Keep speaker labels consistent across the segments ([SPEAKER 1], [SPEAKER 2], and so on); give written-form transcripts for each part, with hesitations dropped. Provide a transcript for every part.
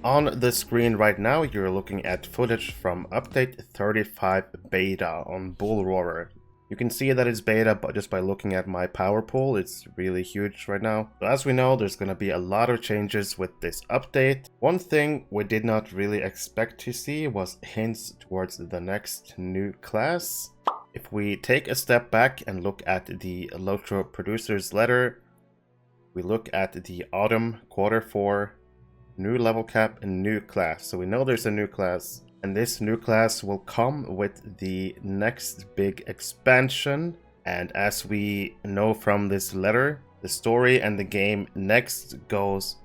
[SPEAKER 1] On the screen right now, you're looking at footage from update 35 beta on Bull Roarer. You can see that it's beta, but just by looking at my power pool, it's really huge right now. So as we know, there's going to be a lot of changes with this update. One thing we did not really expect to see was hints towards the next new class. If we take a step back and look at the LOTRO producer's letter, we look at the autumn Q4, new level cap and new class. So we know there's a new class. And this new class will come with the next big expansion. And as we know from this letter, the story and the game next goes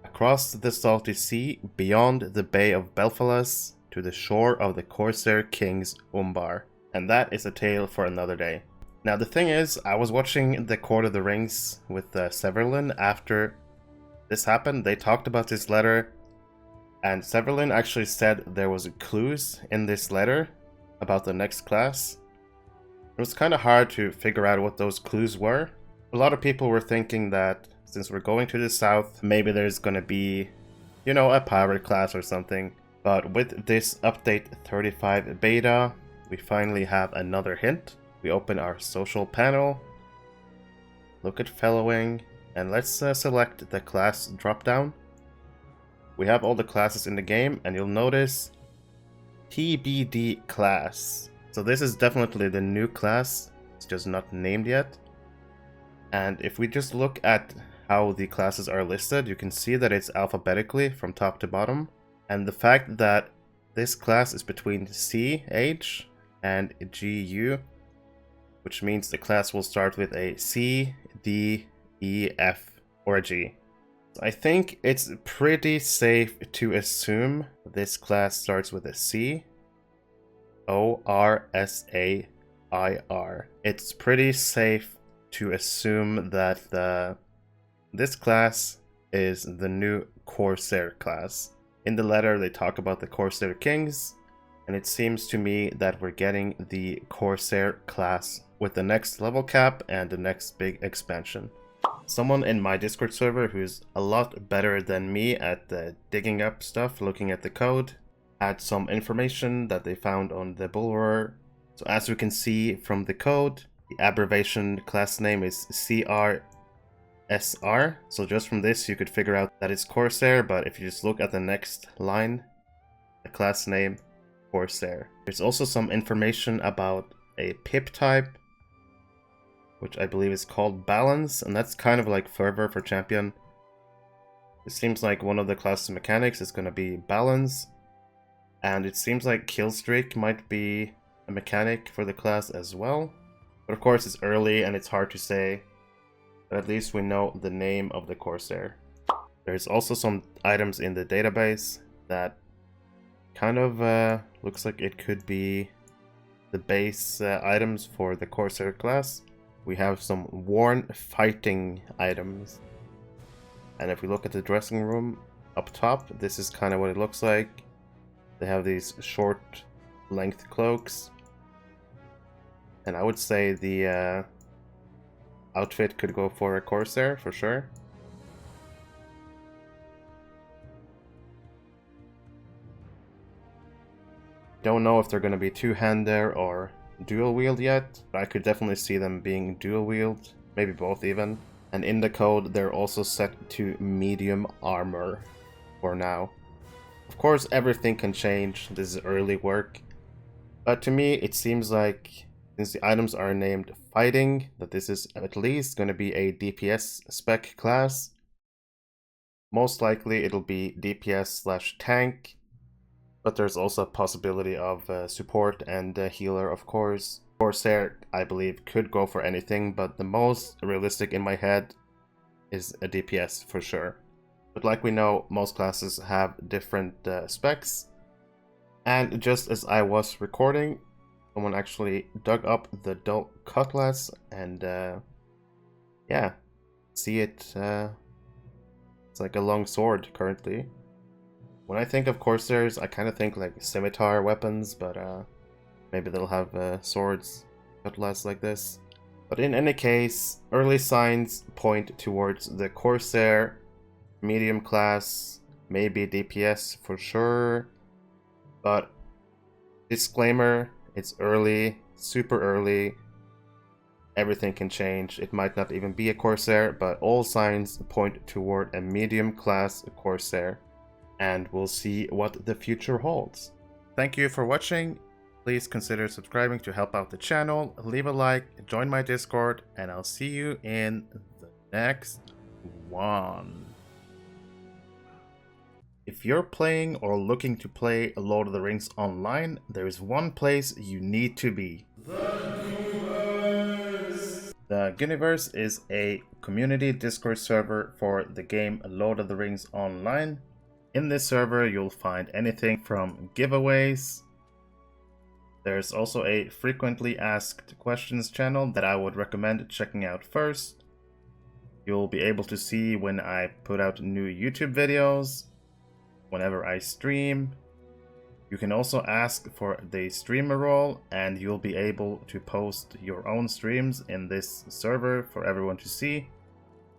[SPEAKER 1] across the salty sea, beyond the Bay of Belfalas, to the shore of the Corsair King's Umbar. And that is a tale for another day. Now the thing is, I was watching the Court of the Rings with Severlin after this happened. They talked about this letter. And Severlin actually said there was clues in this letter about the next class. It was kind of hard to figure out what those clues were. A lot of people were thinking that since we're going to the south, maybe there's gonna be, you know, a pirate class or something. But with this update 35 beta, we finally have another hint. We open our social panel, look at fellowing, and let's select the class dropdown. We have all the classes in the game, and you'll notice TBD class. So this is definitely the new class. It's just not named yet. And if we just look at how the classes are listed, you can see that it's alphabetically from top to bottom. And the fact that this class is between CH and GU, which means the class will start with a C, D, E, F, or a G. I think it's pretty safe to assume this class starts with a C. ORSAIR. It's pretty safe to assume that this class is the new Corsair class. In the letter, they talk about the Corsair Kings, and it seems to me that we're getting the Corsair class with the next level cap and the next big expansion. Someone in my Discord server who's a lot better than me at digging up stuff, looking at the code, had some information that they found on the Bull Roarer. So as we can see from the code, the abbreviation class name is CRSR. So just from this you could figure out that it's Corsair, but if you just look at the next line, the class name Corsair. There's also some information about a pip type, which I believe is called Balance, and that's kind of like Fervor for Champion. It seems like one of the class mechanics is going to be Balance, and it seems like Killstreak might be a mechanic for the class as well. But of course it's early and it's hard to say, but at least we know the name of the Corsair. There's also some items in the database that kind of looks like it could be the base items for the Corsair class. We have some worn fighting items. And if we look at the dressing room up top, this is kind of what it looks like. They have these short length cloaks. And I would say the outfit could go for a Corsair for sure. Don't know if they're going to be two-hand there or dual wield yet, but I could definitely see them being dual wield, maybe both even. And in the code they're also set to medium armor for now. Of course everything can change, this is early work, but to me it seems like since the items are named fighting, that this is at least going to be a DPS spec class. Most likely it'll be DPS/tank. But there's also a possibility of support and healer, of course. Corsair, I believe, could go for anything, but the most realistic in my head is a DPS for sure. But like we know, most classes have different specs. And just as I was recording, someone actually dug up the dull cutlass and yeah, see it, it's like a long sword currently. When I think of Corsairs, I kind of think like scimitar weapons, but maybe they'll have swords, cutlass like this. But in any case, early signs point towards the Corsair medium class maybe DPS for sure, but disclaimer, it's early, super early. Everything can change. It might not even be a Corsair, but all signs point toward a medium class Corsair, and we'll see what the future holds. Thank you for watching. Please consider subscribing to help out the channel, leave a like, join my Discord, and I'll see you in the next one. If you're playing or looking to play Lord of the Rings online, there is one place you need to be. The Ghyniverse is a community Discord server for the game Lord of the Rings Online. In this server, you'll find anything from giveaways. There's also a frequently asked questions channel that I would recommend checking out first. You'll be able to see when I put out new YouTube videos, whenever I stream. You can also ask for the streamer role, and you'll be able to post your own streams in this server for everyone to see.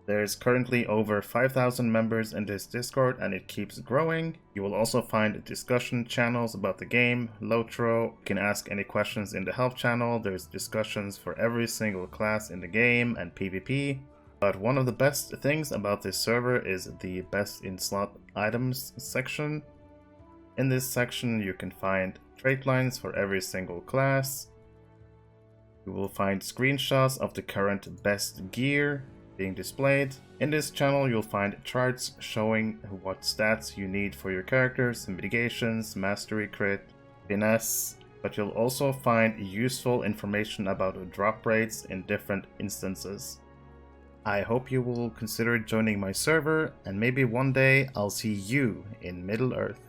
[SPEAKER 1] There's currently over 5,000 members in this Discord, and it keeps growing. You will also find discussion channels about the game, LOTRO. You can ask any questions in the help channel. There's discussions for every single class in the game and PvP. But one of the best things about this server is the best in slot items section. In this section, you can find trait lines for every single class. You will find screenshots of the current best gear being displayed. In this channel, you'll find charts showing what stats you need for your characters, mitigations, mastery crit, finesse, but you'll also find useful information about drop rates in different instances. I hope you will consider joining my server, and maybe one day I'll see you in Middle-earth.